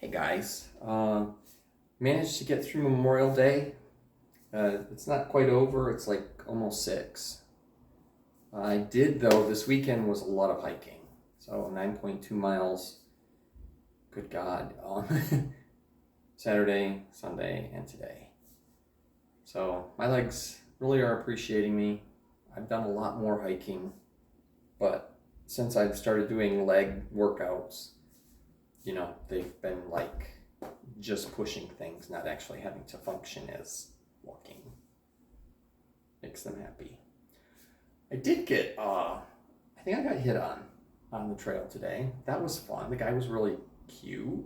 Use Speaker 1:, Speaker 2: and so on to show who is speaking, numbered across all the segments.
Speaker 1: Hey guys, managed to get through Memorial Day. It's not quite over, it's like almost 6. I did though, this weekend was a lot of hiking. So 9.2 miles, good God, Saturday, Sunday, and today. So my legs really are appreciating me. I've done a lot more hiking, but since I've started doing leg workouts, they've been like just pushing things, not actually having to function as walking. Makes them happy. I did get, I think I got hit on the trail today. That was fun. The guy was really cute.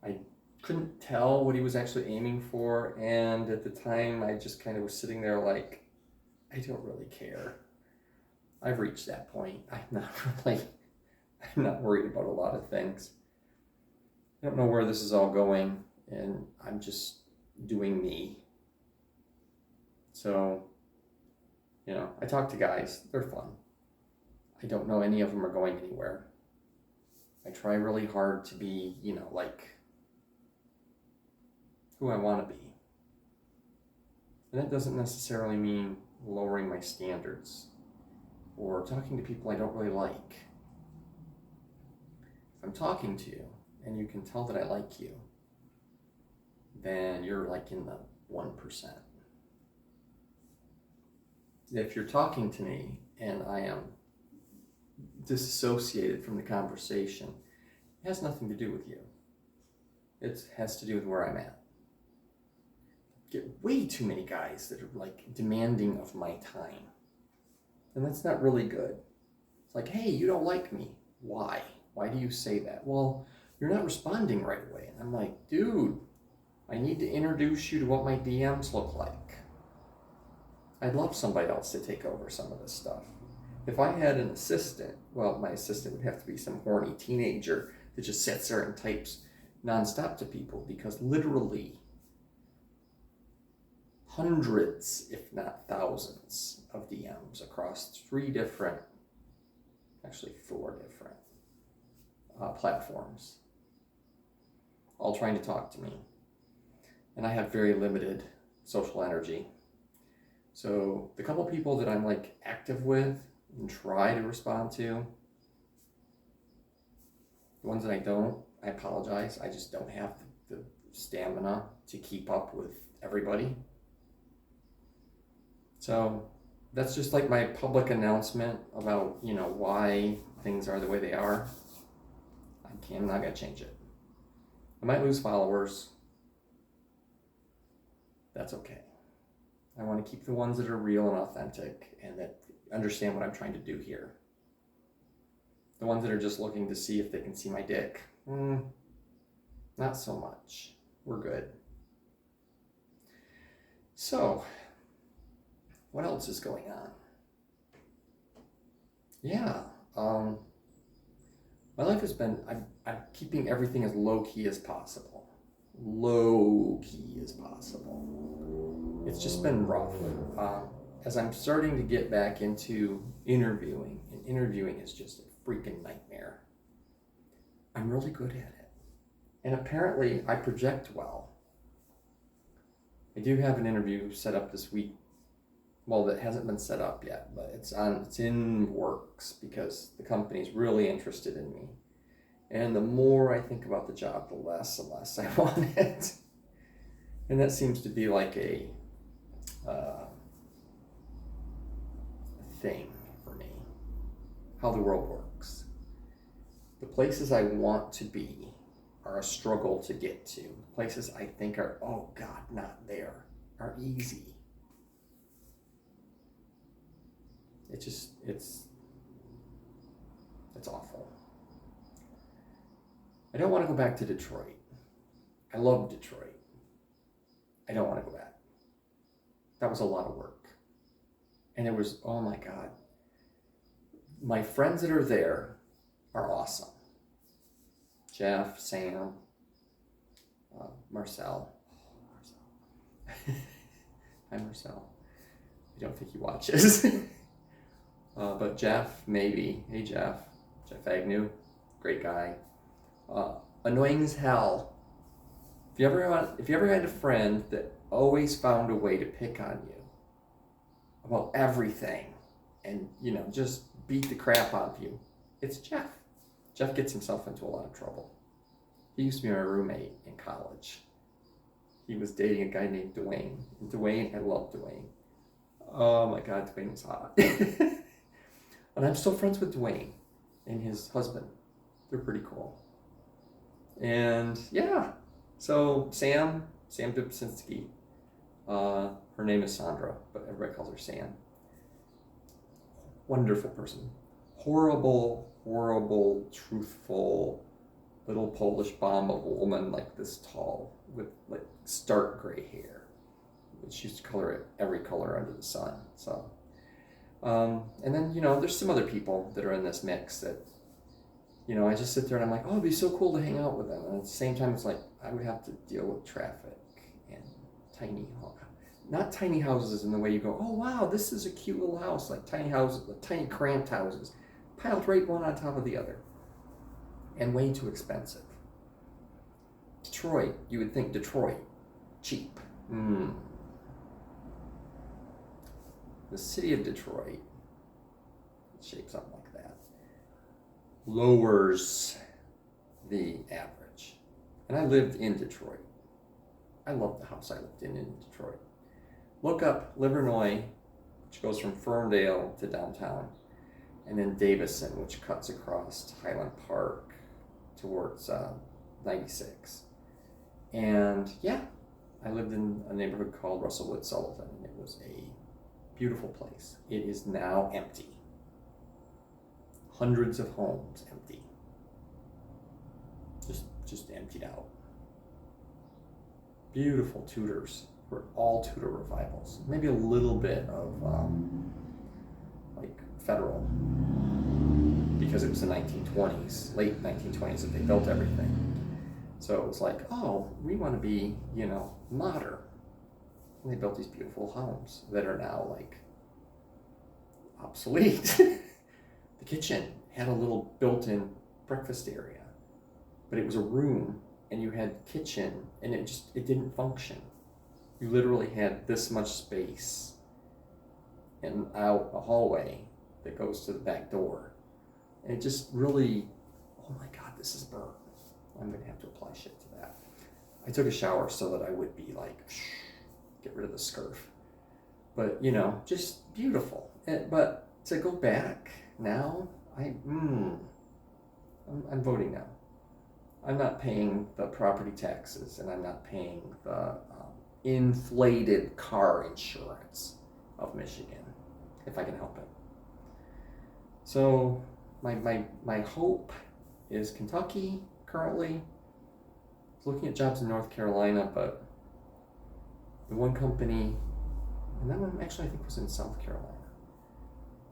Speaker 1: I couldn't tell what he was actually aiming for, and at the time I just kind of was sitting there like, I don't really care. I've reached that point. I'm not worried about a lot of things. I don't know where this is all going, and I'm just doing me. So, I talk to guys. They're fun. I don't know any of them are going anywhere. I try really hard to be, like who I want to be. And that doesn't necessarily mean lowering my standards or talking to people I don't really like. If I'm talking to you and you can tell that I like you, then you're like in the 1%. If you're talking to me and I am disassociated from the conversation, it has nothing to do with you. It has to do with where I'm at. I get way too many guys that are like demanding of my time. And that's not really good. It's like, hey, you don't like me. Why? Why do you say that? Well, you're not responding right away. And I'm like, dude, I need to introduce you to what my DMs look like. I'd love somebody else to take over some of this stuff. If I had an assistant, well, my assistant would have to be some horny teenager that just sits there and types nonstop to people, because literally hundreds, if not thousands, of DMs across 4 different platforms, all trying to talk to me. And I have very limited social energy. So the couple people that I'm like active with and try to respond to, the ones that I don't, I apologize. I just don't have the stamina to keep up with everybody. So that's just like my public announcement about, why things are the way they are. I'm not going to change it. I might lose followers. That's okay. I want to keep the ones that are real and authentic and that understand what I'm trying to do here. The ones that are just looking to see if they can see my dick, not so much. We're good. So, what else is going on? Yeah, my life has been, I'm keeping everything as low-key as possible. Low-key as possible. It's just been rough. As I'm starting to get back into interviewing, and interviewing is just a freaking nightmare. I'm really good at it. And apparently I project well. I do have an interview set up this week. Well, that hasn't been set up yet, but it's in works because the company's really interested in me. And the more I think about the job, the less and less I want it. And that seems to be like a thing for me, how the world works. The places I want to be are a struggle to get to. The places I think are, oh God, not there, are easy. It's awful. I don't want to go back to Detroit. I love Detroit. I don't want to go back. That was a lot of work. And it was, oh my God. My friends that are there are awesome. Jeff, Sam, Marcel. Hi, Marcel. I don't think he watches. But Jeff, maybe. Hey, Jeff. Jeff Agnew, great guy. Annoying as hell. If you ever had a friend that always found a way to pick on you about everything and, just beat the crap out of you, it's Jeff. Jeff gets himself into a lot of trouble. He used to be my roommate in college. He was dating a guy named Dwayne. And Dwayne, I love Dwayne. Oh my God, Dwayne was hot. And I'm still friends with Dwayne and his husband. They're pretty cool. And yeah, so Sam Dubczynski, her name is Sandra, but everybody calls her Sam. Wonderful person. Horrible, truthful, little Polish bomb of a woman like this tall with like stark gray hair. She used to color it every color under the sun. So, and then, there's some other people that are in this mix that, I just sit there and I'm like, oh, it'd be so cool to hang out with them. And at the same time, it's like, I would have to deal with traffic and not tiny houses in the way you go, oh, wow, this is a cute little house, like tiny houses, like tiny cramped houses, piled right one on top of the other, and way too expensive. Detroit, you would think Detroit, cheap. The city of Detroit, shapes up like that, lowers the average. And I lived in Detroit. I loved the house I lived in Detroit. Look up Livernois, which goes from Ferndale to downtown, and then Davison, which cuts across Highland Park towards 96. And yeah, I lived in a neighborhood called Russellwood Sullivan, and it was a beautiful place. It is now empty. Hundreds of homes empty. Just emptied out. Beautiful Tudors. Were all Tudor revivals. Maybe a little bit of like Federal, because it was the 1920s, late 1920s that they built everything. So it was like, oh, we want to be, modern. And they built these beautiful homes that are now like obsolete. The kitchen had a little built-in breakfast area, but it was a room, and you had kitchen, and it didn't function. You literally had this much space and out a hallway that goes to the back door. And it just really, oh my God, this is burnt. I'm going to have to apply shit to that. I took a shower so that I would be like, get rid of the scurf. But, just beautiful. But to go back now, I'm voting now. I'm not paying the property taxes, and I'm not paying the inflated car insurance of Michigan, if I can help it. So my hope is Kentucky currently. I was looking at jobs in North Carolina, but the one company, and that one actually I think was in South Carolina,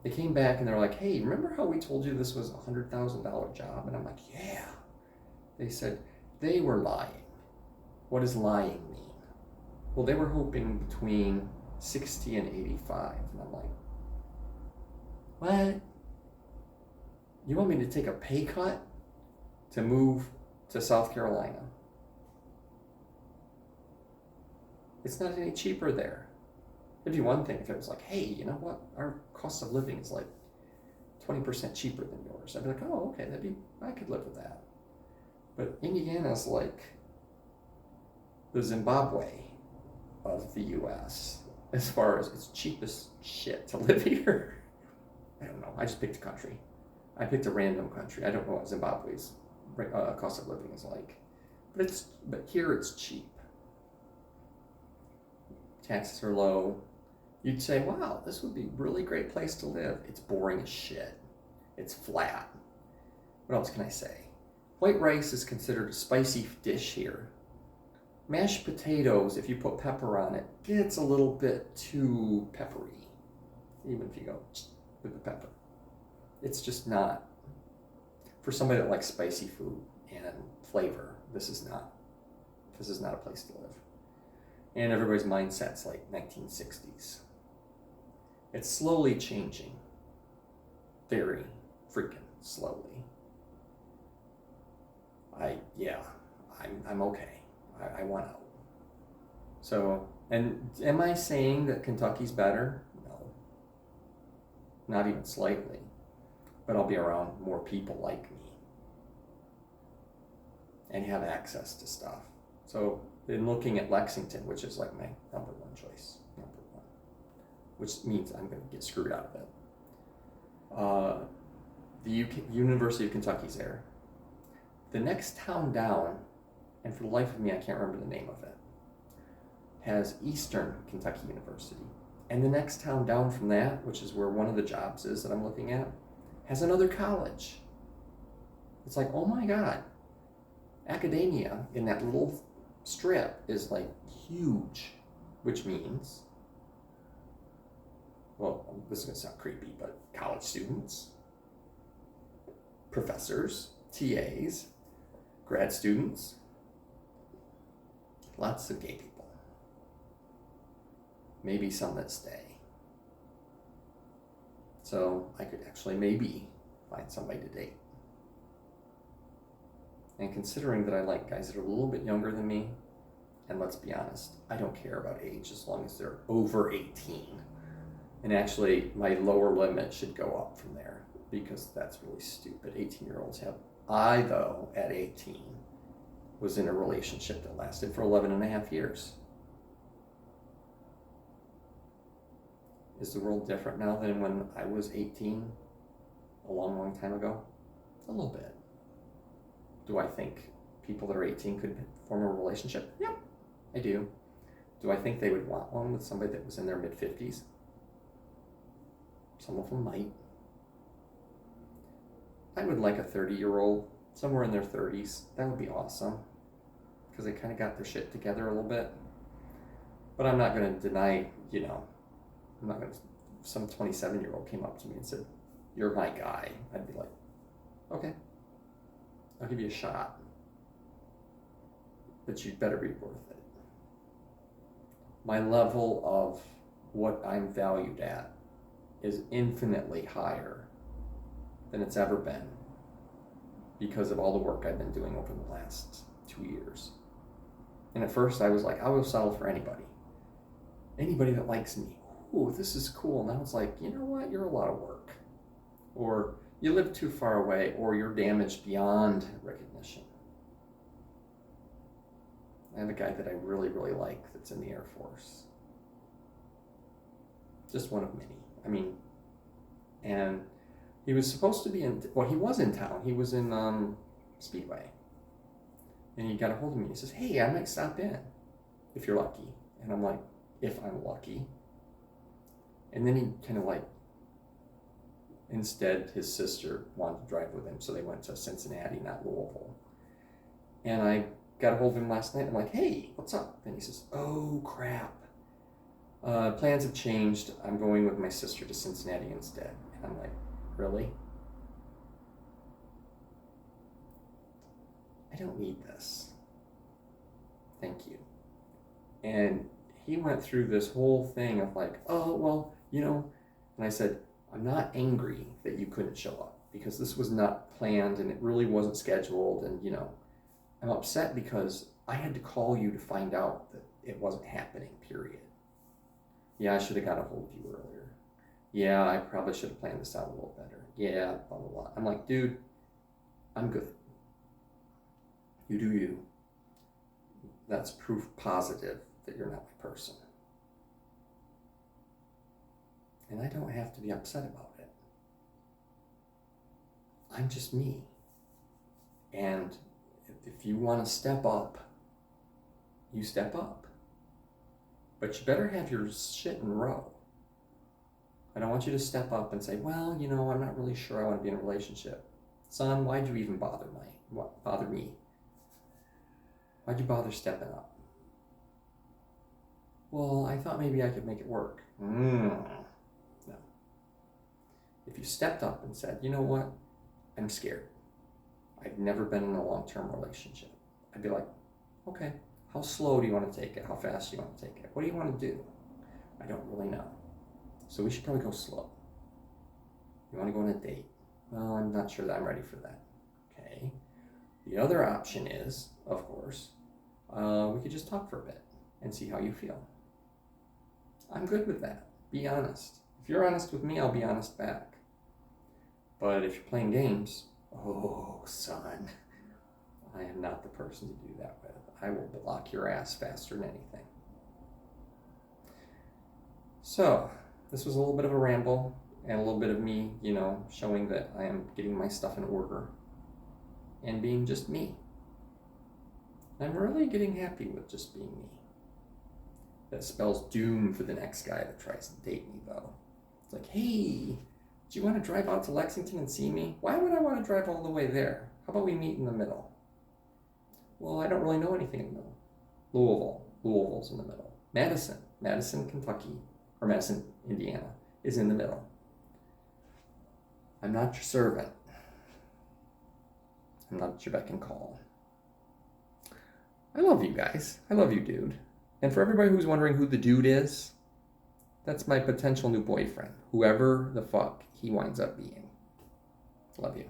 Speaker 1: they came back and they're like, hey, remember how we told you this was a $100,000 job? And I'm like, yeah. They said they were lying. What does lying mean? Well, they were hoping between 60 and 85. And I'm like, what? You want me to take a pay cut to move to South Carolina? It's not any cheaper there. It'd be one thing if it was like, hey, you know what? Our cost of living is like 20% cheaper than yours. I'd be like, oh, okay, I could live with that. But Indiana's like the Zimbabwe of the U.S. as far as it's cheapest shit to live here. I don't know. I just picked a country. I picked a random country. I don't know what Zimbabwe's cost of living is like. But here it's cheap. Taxes are low. You'd say, wow, this would be a really great place to live. It's boring as shit. It's flat. What else can I say? White rice is considered a spicy dish here. Mashed potatoes, if you put pepper on it, gets a little bit too peppery, even if you go with the pepper. It's just not, for somebody that likes spicy food and flavor, this is not a place to live. And everybody's mindset's like 1960s. It's slowly changing. Very freaking slowly. I yeah, I'm okay. I want out. So, and am I saying that Kentucky's better? No, not even slightly. But I'll be around more people like me and have access to stuff. So, in looking at Lexington, which is like my number one choice, which means I'm going to get screwed out of it. The University of Kentucky's there. The next town down, and for the life of me, I can't remember the name of it, has Eastern Kentucky University. And the next town down from that, which is where one of the jobs is that I'm looking at, has another college. It's like, oh my God, academia in that little strip is like huge, which means, well, this is going to sound creepy, but college students, professors, TAs, grad students, lots of gay people, maybe some that stay. So I could actually maybe find somebody to date. And considering that I like guys that are a little bit younger than me, and let's be honest, I don't care about age as long as they're over 18. And actually, my lower limit should go up from there because that's really stupid. 18-year-olds have. I, though, at 18, was in a relationship that lasted for 11 and a half years. Is the world different now than when I was 18 a long, long time ago? A little bit. Do I think people that are 18 could form a relationship? Yep, I do. Do I think they would want one with somebody that was in their mid-50s? Some of them might. I would like a 30-year-old, somewhere in their 30s. That would be awesome because they kind of got their shit together a little bit. But I'm not going to deny, I'm not going to, some 27-year-old came up to me and said, "You're my guy." I'd be like, okay, I'll give you a shot. But you'd better be worth it. My level of what I'm valued at is infinitely higher than it's ever been because of all the work I've been doing over the last 2 years. And at first I was like, I will settle for anybody that likes me. Ooh, this is cool. Now it's like, you know what? You're a lot of work. Or you live too far away, or you're damaged beyond recognition. I have a guy that I really, really like that's in the Air Force. Just one of many. And he was supposed to be he was in town. He was in Speedway. And he got a hold of me. He says, "Hey, I might stop in if you're lucky." And I'm like, if I'm lucky. And then he kind of instead his sister wanted to drive with him, so they went to Cincinnati, not Louisville. And I got a hold of him last night. I'm like, "Hey, what's up?" And he says, "Oh, crap. Plans have changed. I'm going with my sister to Cincinnati instead." And I'm like, really? I don't need this. Thank you. And he went through this whole thing of like, "Oh, well, and I said, "I'm not angry that you couldn't show up because this was not planned and it really wasn't scheduled. And, I'm upset because I had to call you to find out that it wasn't happening, period. Yeah, I should have got a hold of you earlier. Yeah, I probably should have planned this out a little better. Yeah, blah, blah, blah." I'm like, dude, I'm good. You do you. That's proof positive that you're not my person. And I don't have to be upset about it. I'm just me. And if you want to step up, you step up. But you better have your shit in a row. I don't want you to step up and say, "Well, I'm not really sure I want to be in a relationship." Son, why'd you even bother me? Why'd you bother stepping up? "Well, I thought maybe I could make it work." No. If you stepped up and said, "You know what? I'm scared. I've never been in a long-term relationship." I'd be like, "Okay, how slow do you want to take it? How fast do you want to take it? What do you want to do?" "I don't really know. So we should probably go slow." "You want to go on a date?" "Well, I'm not sure that I'm ready for that." "Okay. The other option is, of course, we could just talk for a bit and see how you feel. I'm good with that. Be honest. If you're honest with me, I'll be honest back. But if you're playing games, oh, son, I am not the person to do that with. I will block your ass faster than anything. So, this was a little bit of a ramble and a little bit of me, showing that I am getting my stuff in order and being just me. I'm really getting happy with just being me. That spells doom for the next guy that tries to date me, though. It's like, hey, do you want to drive out to Lexington and see me? Why would I want to drive all the way there? How about we meet in the middle? Well, I don't really know anything in the middle. Louisville's in the middle. Madison, Kentucky, or Madison, Indiana, is in the middle. I'm not your servant. I'm not your beck and call. I love you guys. I love you, dude. And for everybody who's wondering who the dude is, that's my potential new boyfriend. Whoever the fuck he winds up being. Love you.